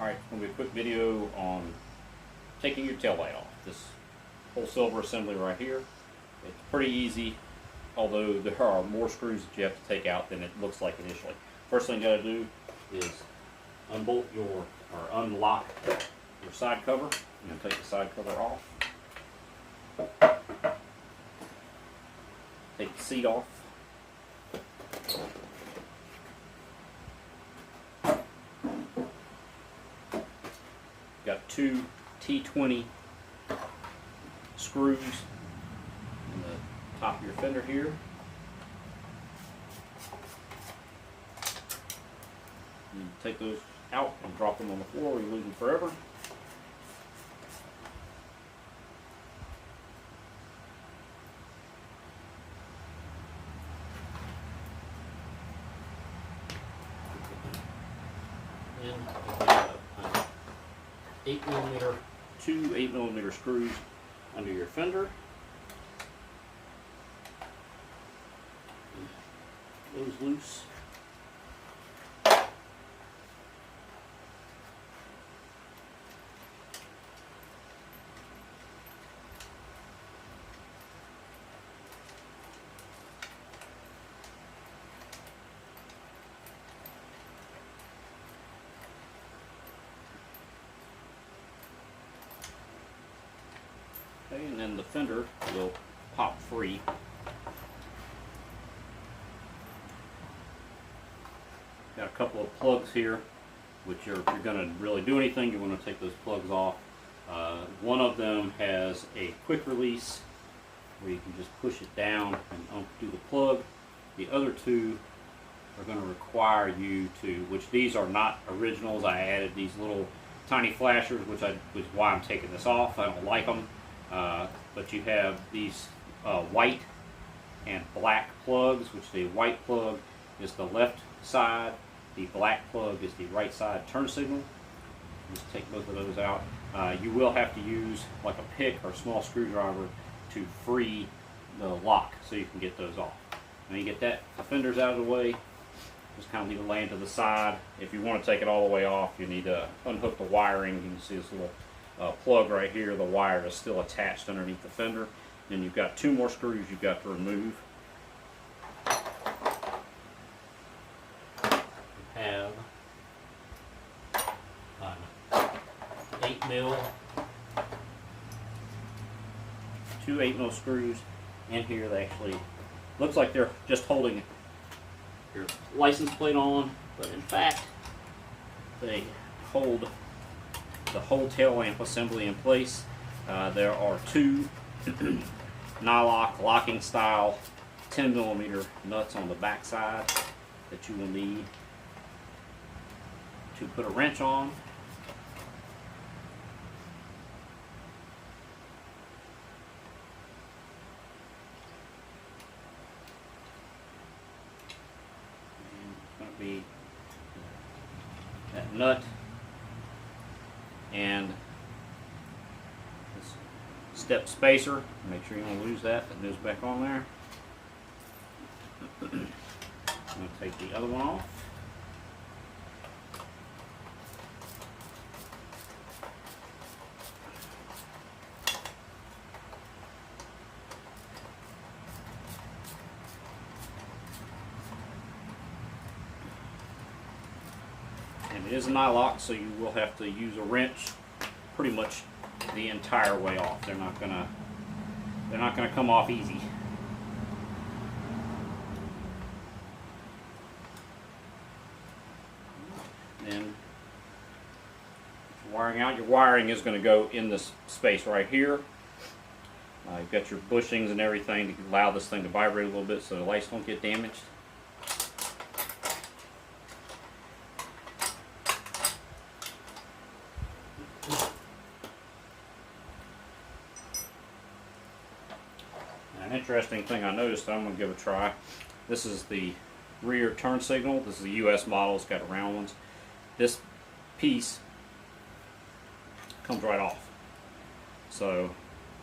Alright, it's going to be a quick video on taking your taillight off. This whole silver assembly right here. It's pretty easy, although there are more screws that you have to take out than it looks like initially. First thing you got to do is unbolt or unlock your side cover. You're going to take the side cover off. Take the seat off. Got two T20 screws in the top of your fender here. You take those out and drop them on the floor, or you lose them forever. And 8mm, two 8mm screws under your fender. Those loose. Okay, and then the fender will pop free. Got a couple of plugs here, which if you're going to really do anything, you want to take those plugs off. One of them has a quick release where you can just push it down and undo the plug. The other two are going to require you to, which these are not originals. I added these little tiny flashers, which is why I'm taking this off. I don't like them. But you have these white and black plugs, which the white plug is the left side, the black plug is the right side turn signal. Just take both of those out. You will have to use like a pick or a small screwdriver to free the lock so you can get those off. Now you get that, the fenders out of the way, just kind of leave it laying to the side. If you want to take it all the way off, you need to unhook the wiring. You can see this little plug right here. The wire is still attached underneath the fender. Then you've got two more screws you've got to remove. You have an 8mm, two 8mm screws in here. They actually looks like they're just holding your license plate on, but in fact they hold the whole tail lamp assembly in place. There are two nylock locking style 10mm nuts on the back side that you will need to put a wrench on. And it's going to be that nut and this step spacer. Make sure you don't lose that. That goes back on there. I'm going to take the other one off. And it is a nylock, so you will have to use a wrench pretty much the entire way off. They're not gonna come off easy. Then wiring out, your wiring is going to go in this space right here. You've got your bushings and everything to allow this thing to vibrate a little bit so the lights don't get damaged. An interesting thing I noticed that I'm going to give a try. This is the rear turn signal. This is the US model. It's got round ones. This piece comes right off. So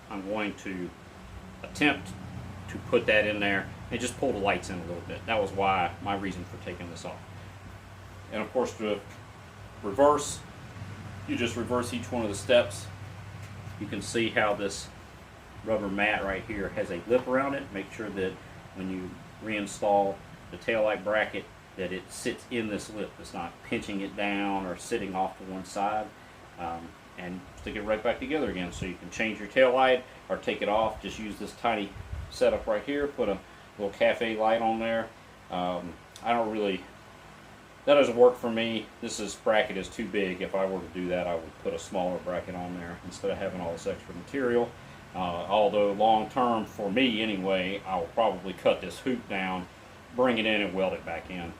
I'm going to attempt to put that in there and just pull the lights in a little bit. That was why my reason for taking this off. And of course, to reverse, You just reverse each one of the steps. You can see how this rubber mat right here has a lip around it. Make sure that when you reinstall the taillight bracket that it sits in this lip. It's not pinching it down or sitting off to one side. And stick it right back together again. So you can change your taillight or take it off. Just use this tiny setup right here. Put a little cafe light on there. I don't really, that doesn't work for me. This bracket is too big. If I were to do that, I would put a smaller bracket on there instead of having all this extra material. Although long term, for me anyway, I will probably cut this hoop down, bring it in and weld it back in.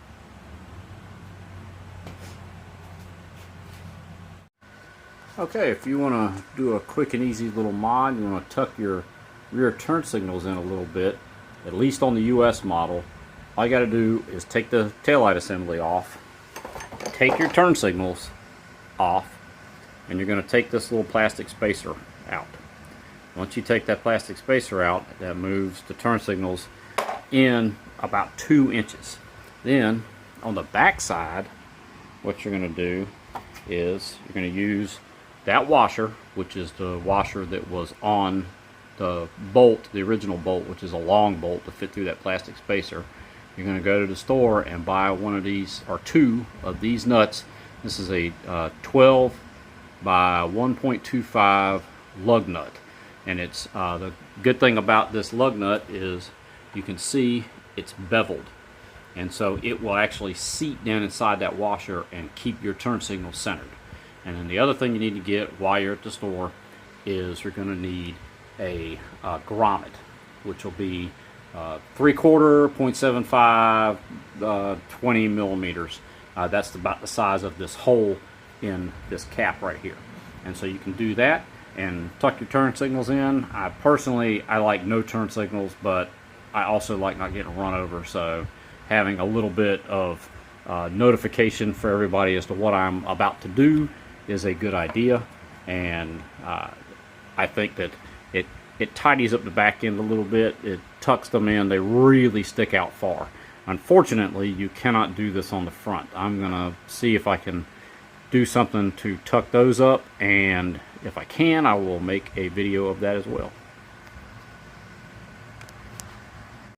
Okay, if you want to do a quick and easy little mod, you want to tuck your rear turn signals in a little bit, at least on the US model, all you got to do is take the taillight assembly off, take your turn signals off, and you're going to take this little plastic spacer out. Once you take that plastic spacer out, that moves the turn signals in about 2 inches. Then on the back side, what you're going to do is you're going to use that washer, which is the washer that was on the bolt, the original bolt, which is a long bolt to fit through that plastic spacer. You're going to go to the store and buy one of these, or 2 of these nuts. This is a 12 by 1.25 lug nut. And it's the good thing about this lug nut is you can see it's beveled. And so it will actually seat down inside that washer and keep your turn signal centered. And then the other thing you need to get while you're at the store is you're going to need a grommet, which will be 3/4, 0.75, 20 millimeters. That's about the size of this hole in this cap right here. And so you can do that and tuck your turn signals in. I like no turn signals, but I also like not getting run over, so having a little bit of notification for everybody as to what I'm about to do is a good idea. And I think that it tidies up the back end a little bit. It tucks them in. They really stick out far. Unfortunately, you cannot do this on the front. I'm gonna see if I can do something to tuck those up, and if I can, I will make a video of that as well.